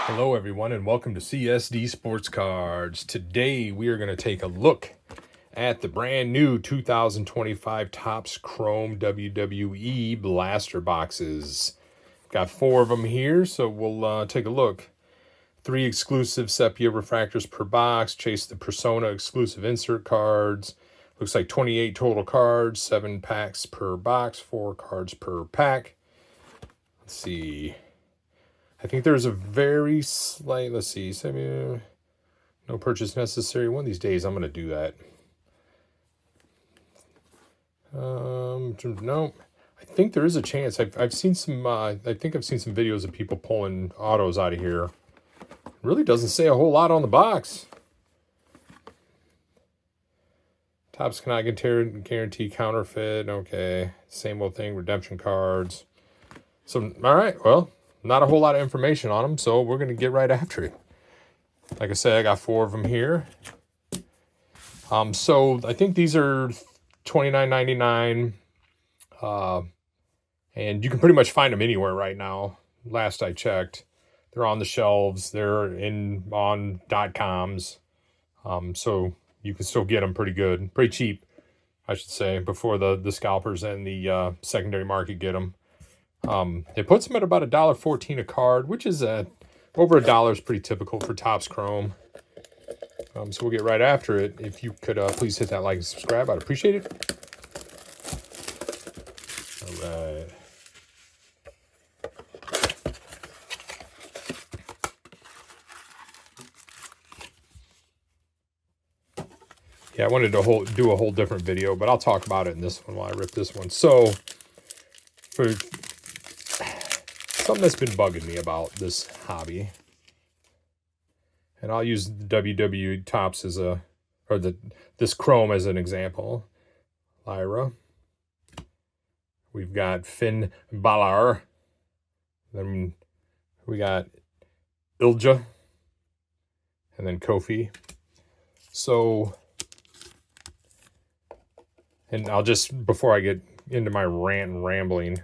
Hello everyone and welcome to CSD Sports Cards. Today we are going to take a look at the brand new 2025 Topps Chrome WWE blaster boxes. Got 4 of them here, so we'll take a look. 3 exclusive sepia refractors per box. Chase the Persona exclusive insert cards. Looks like 28 total cards, 7 packs per box, 4 cards per pack. Let's see. I think there's a very slight, let's see, no purchase necessary. One of these days I'm going to do that. No, I think there is a chance. I've seen some, I think I've seen some videos of people pulling autos out of here. It really doesn't say a whole lot on the box. Topps cannot guarantee counterfeit. Okay, same old thing, redemption cards. So, all right, well, not a whole lot of information on them, so we're going to get right after it. Like I said, I got 4 of them here. So I think these are $29.99, and you can pretty much find them anywhere right now. Last I checked, they're on the shelves. They're on .coms, so you can still get them pretty good, pretty cheap, I should say, before the scalpers and the secondary market get them. It puts them at about $1.14 a card, which is over $1 is pretty typical for Topps Chrome. So we'll get right after it. If you could please hit that like and subscribe, I'd appreciate it. All right. Yeah, I wanted to do a whole different video, but I'll talk about it in this one while I rip this one. So, for something that's been bugging me about this hobby, and I'll use the WWE Topps as this Chrome as an example. Lyra. We've got Finn Balor. Then we got Ilja. And then Kofi. So, and I'll just, before I get into my rant and rambling,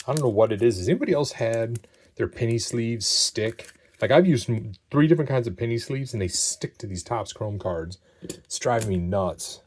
I don't know what it is. Has anybody else had their penny sleeves stick? Like, I've used 3 different kinds of penny sleeves, and they stick to these Topps Chrome cards. It's driving me nuts.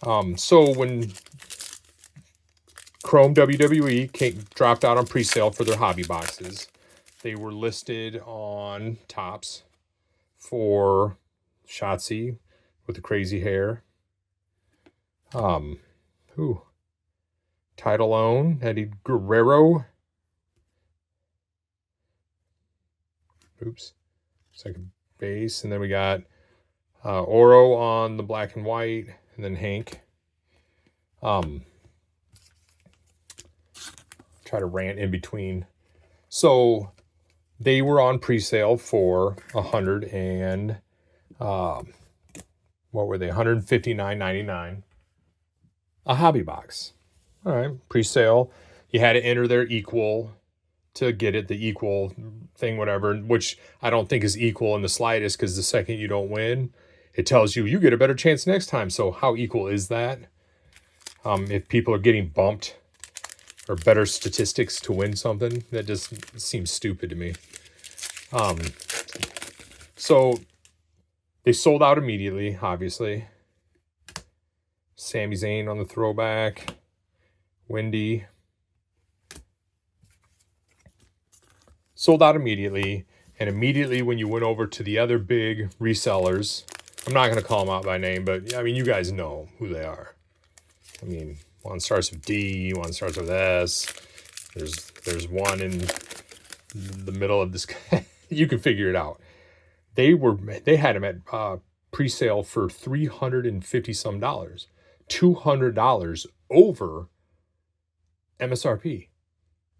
So when Chrome WWE dropped out on pre-sale for their hobby boxes, they were listed on Topps for Shotzi with the crazy hair. Title own Eddie Guerrero. Oops. Second base. And then we got Oro on the black and white. And then Hank. Try to rant in between. So they were on pre-sale for $159.99. A hobby box. All right, pre-sale. You had to enter their equal to get it, the equal thing, whatever, which I don't think is equal in the slightest, because the second you don't win, it tells you get a better chance next time. So how equal is that? If people are getting bumped or better statistics to win something, that just seems stupid to me. So they sold out immediately, obviously. Sami Zayn on the throwback. Wendy. Sold out immediately. And immediately when you went over to the other big resellers, I'm not going to call them out by name, but I mean, you guys know who they are. I mean, one starts with D, one starts with S. There's one in the middle of this. You can figure it out. They had them at pre-sale for $350 some, $200 over MSRP,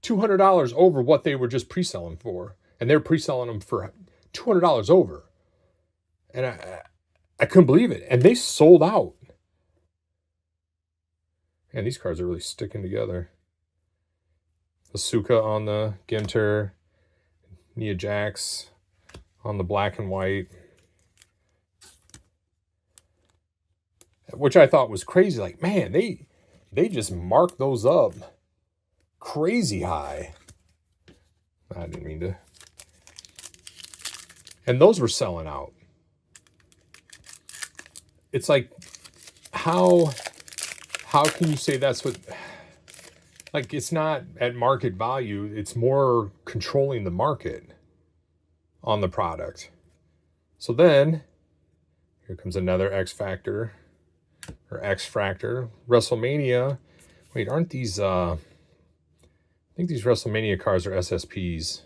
$200 over what they were just pre-selling for, and they're pre-selling them for $200 over. And I couldn't believe it, and they sold out. And these cards are really sticking together. Asuka on the Ginter, Nia Jax on the black and white, which I thought was crazy. Like, man, they just marked those up crazy high. I didn't mean to. And those were selling out. It's like, how can you say that's what, like, it's not at market value. It's more controlling the market on the product. So then here comes another X Factor or X Fractor. WrestleMania. Wait, aren't these, I think these WrestleMania cards are SSPs.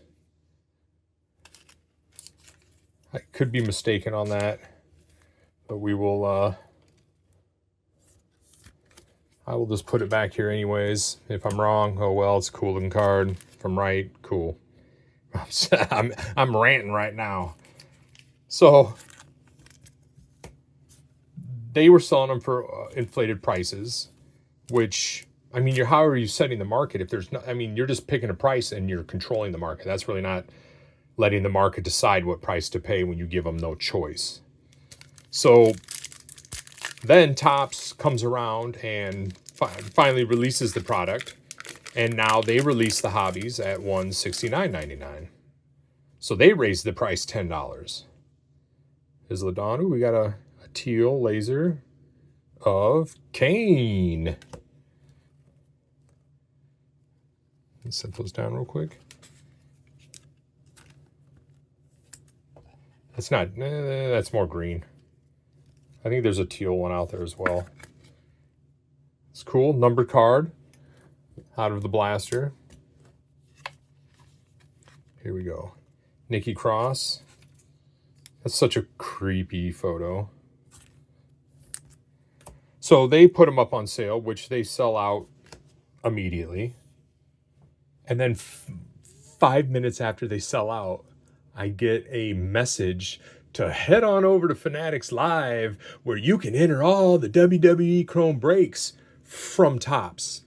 I could be mistaken on that, but we will, I will just put it back here anyways. If I'm wrong, oh well, it's a cool looking card. If I'm right, cool. I'm ranting right now. So they were selling them for inflated prices, which, I mean, how are you setting the market if there's no, I mean, you're just picking a price and you're controlling the market. That's really not letting the market decide what price to pay when you give them no choice. So then TOPPS comes around and finally releases the product, and now they release the hobbies at $169.99. So they raised the price $10. Is Ladonna? We got a teal laser of Kane. Let's set those down real quick. That's not, that's more green. I think there's a teal one out there as well. It's cool. Numbered card out of the blaster. Here we go. Nikki Cross. That's such a creepy photo. So they put them up on sale, which they sell out immediately. And then 5 minutes after they sell out, I get a message to head on over to Fanatics Live, where you can enter all the WWE Chrome breaks from TOPPS.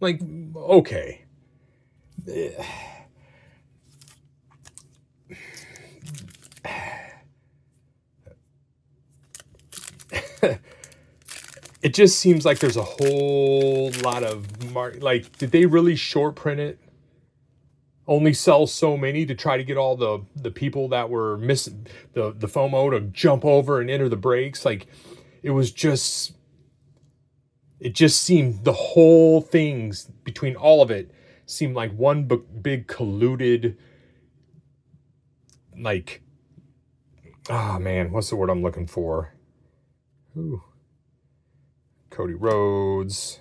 Like, okay. It just seems like there's a whole lot of like, did they really short print it? Only sell so many to try to get all the people that were missing the FOMO to jump over and enter the breaks. Like, it just seemed, the whole things between all of it seemed like one big colluded, like, oh man, what's the word I'm looking for? Ooh. Cody Rhodes,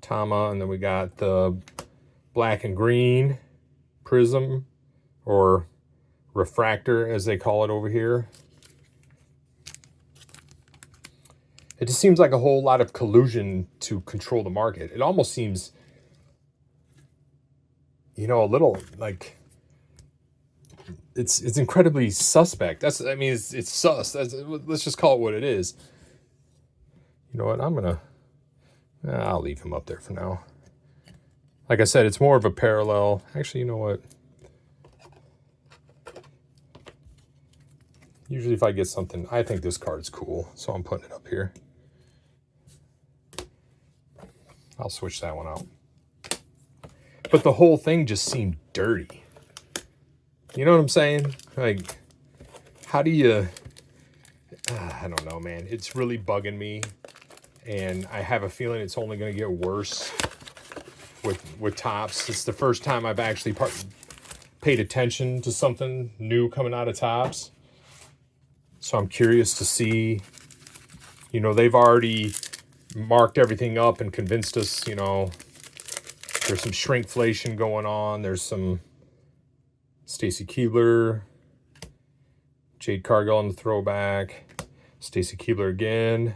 Tama, and then we got the black and green prism, or refractor as they call it over here. It just seems like a whole lot of collusion to control the market. It almost seems, a little like, it's incredibly suspect. It's sus. Let's just call it what it is. You know what? I'll leave him up there for now. Like I said, it's more of a parallel. Actually, you know what? Usually if I get something, I think this card's cool, so I'm putting it up here. I'll switch that one out. But the whole thing just seemed dirty. You know what I'm saying? Like, how do you... I don't know, man. It's really bugging me. And I have a feeling it's only going to get worse with TOPPS. It's the first time I've actually paid attention to something new coming out of TOPPS. So I'm curious to see, they've already marked everything up and convinced us, there's some shrinkflation going on. There's some Stacy Keibler, Jade Cargill on the throwback, Stacy Keibler again.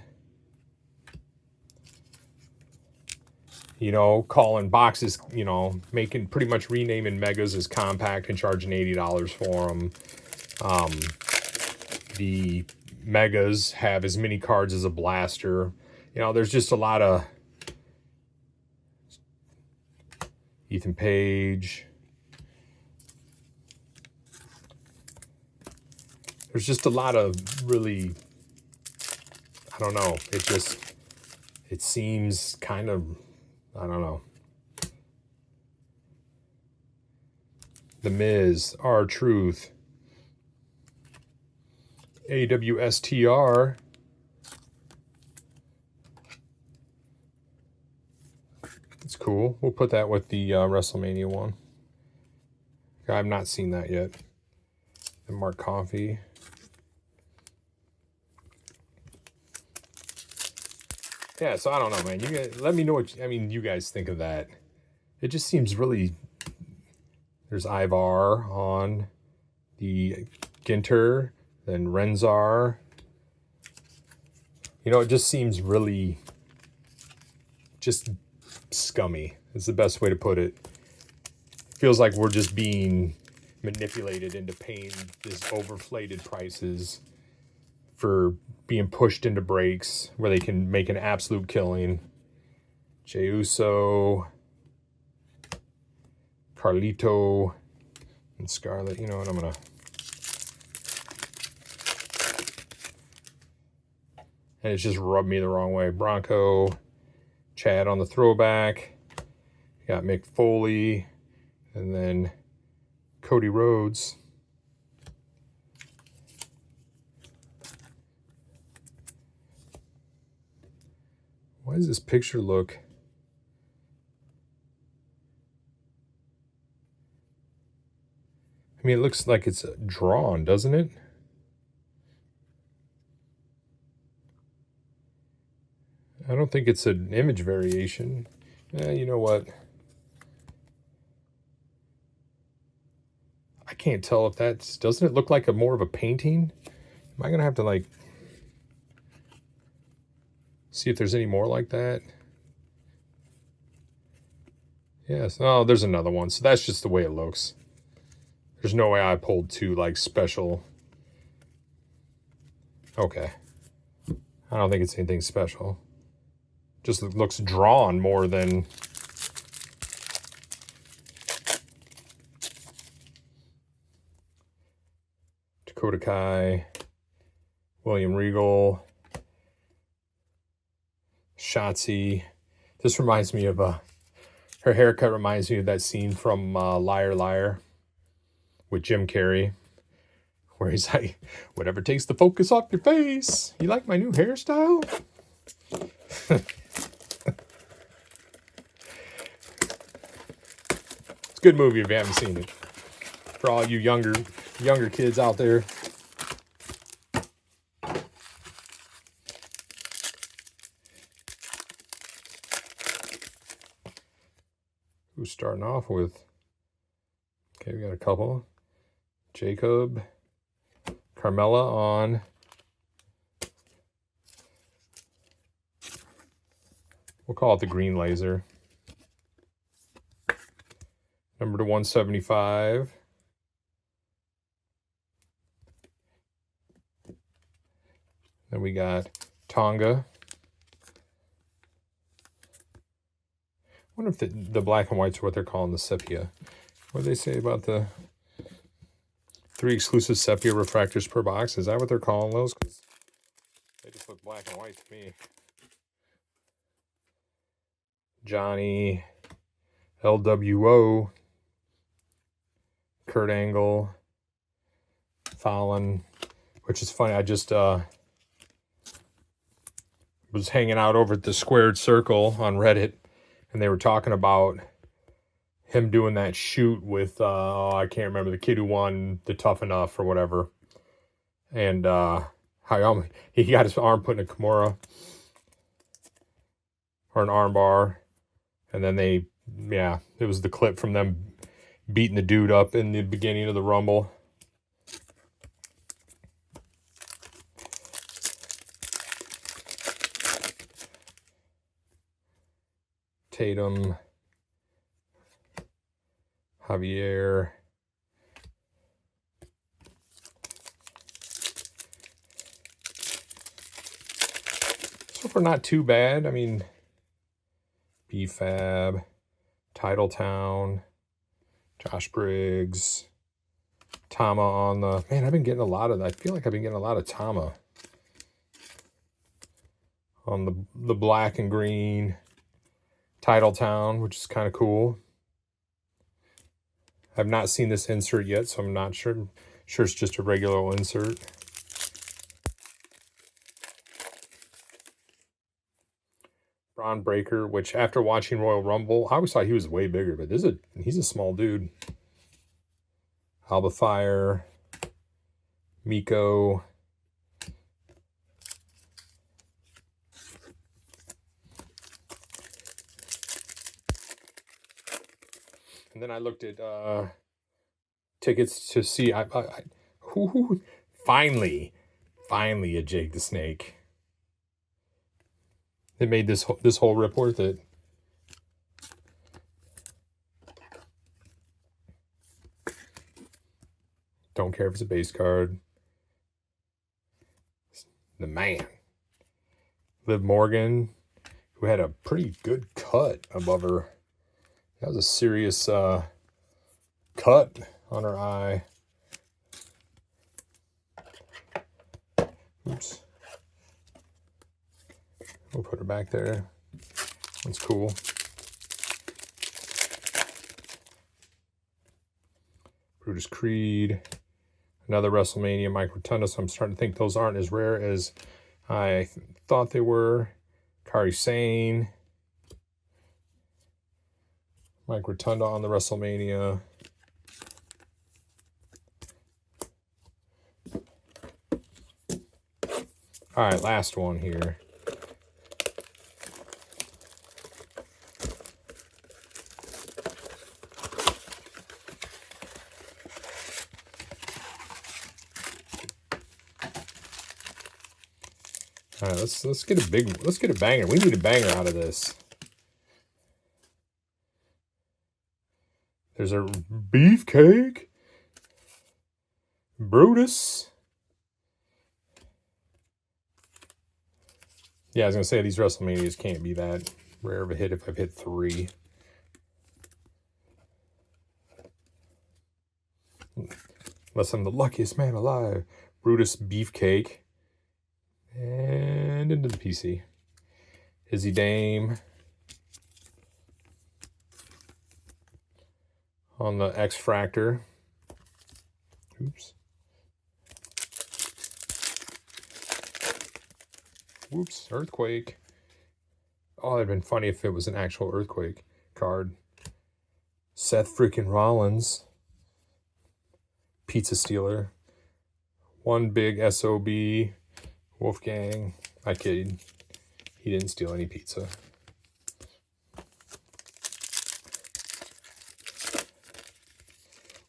Calling boxes, making, pretty much renaming megas as compact and charging $80 for them. The megas have as many cards as a blaster. There's just a lot of Ethan Page. There's just a lot of really, I don't know. It seems kind of, I don't know. The Miz, R-Truth, AWSTR, it's cool. We'll put that with the WrestleMania one. I've not seen that yet. And Mark Coffey. Yeah, so I don't know, man. You guys, let me know what you guys think of that. It just seems really. There's Ivar on the Ginter, then Renzar. You know, it just seems really just scummy. Is the best way to put it. It feels like we're just being manipulated into paying these overflated prices for being pushed into breaks where they can make an absolute killing. Jey Uso, Carlito, and Scarlett. You know what? I'm gonna. And it's just rubbed me the wrong way. Bronco, Chad on the throwback. You got Mick Foley, and then Cody Rhodes. Why does this picture look? I mean, it looks like it's drawn, doesn't it? I don't think it's an image variation. You know what? I can't tell if that's... Doesn't it look like a more of a painting? Am I going to have to, like... See if there's any more like that? Yes. Oh, there's another one. So that's just the way it looks. There's no way I pulled two, like, special... Okay. I don't think it's anything special. Just looks drawn more than... Dakota Kai, William Regal, Shotzi. This reminds me of her haircut reminds me of that scene from Liar Liar with Jim Carrey, where he's like, "Whatever takes the focus off your face. You like my new hairstyle?" It's a good movie if you haven't seen it. For all you younger kids out there. Who's starting off with? Okay, we got a couple. Jacob, Carmella on. We'll call it the green laser. Number to 175. Then we got Tonga. I wonder if the black and whites are what they're calling the sepia. What do they say about the 3 exclusive sepia refractors per box? Is that what they're calling those? Because they just look black and white to me. Johnny, LWO, Kurt Angle, Fallon, which is funny. I just was hanging out over at the Squared Circle on Reddit, and they were talking about him doing that shoot with, I can't remember, the kid who won the Tough Enough or whatever. And how he got his arm put in a Kimura or an arm bar. And then it was the clip from them beating the dude up in the beginning of the Rumble. Tatum, Javier, so far not too bad. I mean, B-Fab, Titletown, Josh Briggs, Tama on the... Man, I've been getting a lot of... I feel like I've been getting a lot of Tama on the black and green Titletown, which is kind of cool. I've not seen this insert yet, so I'm not sure. Sure it's just a regular old insert. Braun Breaker, which after watching Royal Rumble, I always thought he was way bigger, but he's a small dude. Alba Fire, Miko. And then I looked at tickets to see. Finally a Jake the Snake. It made this whole rip worth it. Don't care if it's a base card. The man, Liv Morgan, who had a pretty good cut above her. That was a serious cut on her eye. Oops. We'll put her back there. That's cool. Brutus Creed. Another WrestleMania Mike Rotunda. So I'm starting to think those aren't as rare as I thought they were. Kairi Sane. Mike Rotunda on the WrestleMania. All right, last one here. All right, let's get a banger. We need a banger out of this. There's a Beefcake. Brutus. Yeah, I was gonna say these WrestleManias can't be that rare of a hit if I've hit 3. Unless I'm the luckiest man alive. Brutus Beefcake. And into the PC. Izzy Dame. On the X-Fractor. Oops. Whoops, Earthquake. Oh, it'd been funny if it was an actual Earthquake card. Seth freaking Rollins. Pizza Stealer. One big SOB. Wolfgang. I kid. He didn't steal any pizza.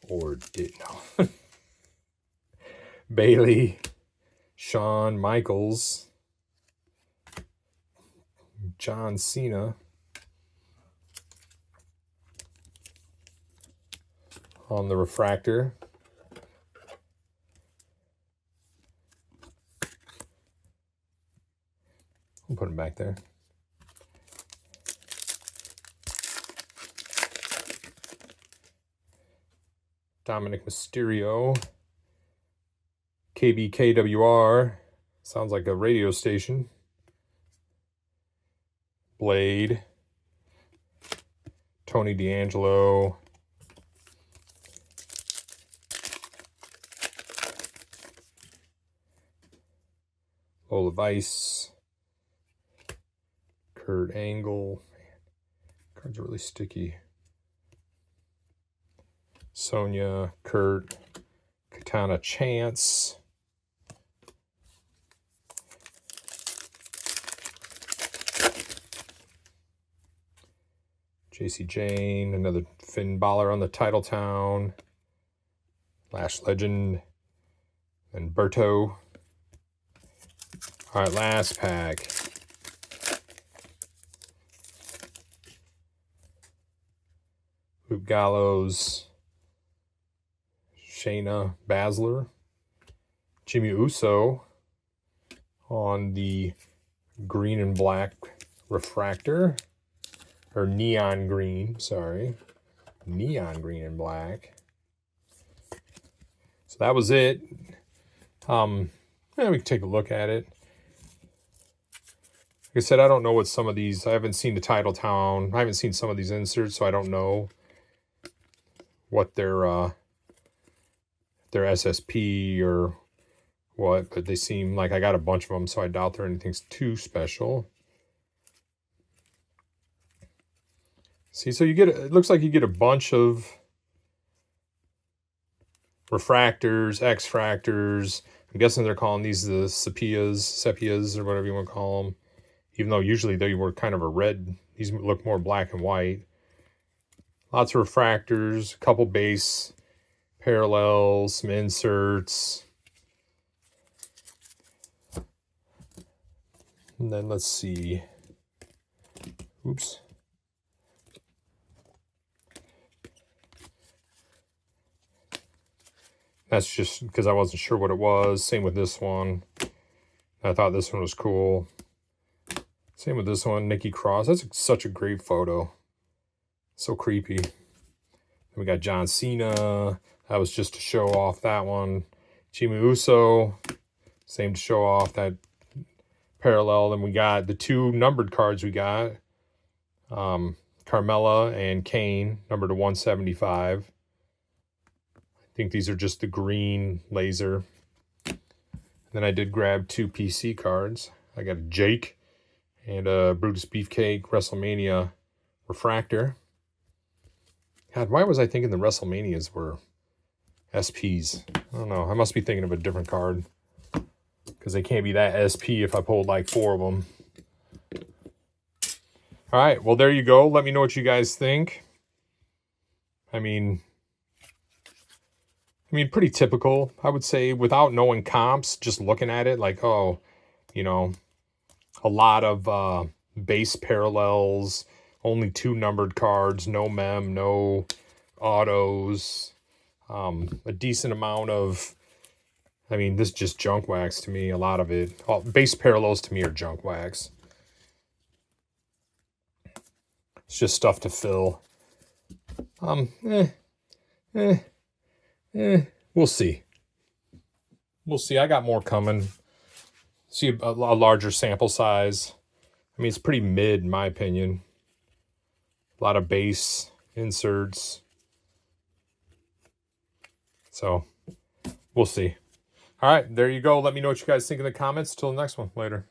Or did no. Bailey. Shawn Michaels. John Cena. On the refractor. We'll put him back there. Dominic Mysterio. KBKWR. Sounds like a radio station. Blade. Tony D'Angelo. Lola Vice. Kurt Angle. Man, cards are really sticky. Sonya, Kurt, Katana Chance. JC Jane, another Finn Balor on the Title Town. Lash Legend. And Berto. All right, last pack. Luke Gallows. Shayna Baszler. Jimmy Uso on the green and black refractor. Or neon green, sorry. Neon green and black. So that was it. Yeah, we can take a look at it. Like I said, I don't know what some of these, I haven't seen the Title Town. I haven't seen some of these inserts, so I don't know what their SSP or what, but they seem like I got a bunch of them, so I doubt they're anything too special. See, so you get, it looks like you get a bunch of refractors, X-fractors. I'm guessing they're calling these the sepias, or whatever you want to call them. Even though usually they were kind of a red. These look more black and white. Lots of refractors, a couple base parallels, some inserts. And then let's see. Oops. That's just because I wasn't sure what it was. Same with this one. I thought this one was cool. Same with this one, Nikki Cross. That's such a great photo. So creepy. Then we got John Cena. That was just to show off that one. Jimmy Uso. Same to show off that parallel. Then we got the two numbered cards we got. Carmella and Kane, numbered to 175. I think these are just the green laser. Then I did grab two PC cards. I got a Jake and a Brutus Beefcake WrestleMania refractor. God, why was I thinking the WrestleManias were SPs? I don't know. I must be thinking of a different card, because they can't be that SP if I pulled like 4 of them. All right, well, there you go. Let me know what you guys think. I mean, pretty typical, I would say, without knowing comps, just looking at it like, oh, you know, a lot of base parallels, only 2 numbered cards, no mem, no autos, a decent amount of, this is just junk wax to me, a lot of it. All, base parallels to me are junk wax. It's just stuff to fill. We'll see. We'll see. I got more coming. See a larger sample size. It's pretty mid in my opinion. A lot of base inserts. So, we'll see. All right, there you go. Let me know what you guys think in the comments. Till the next one. Later.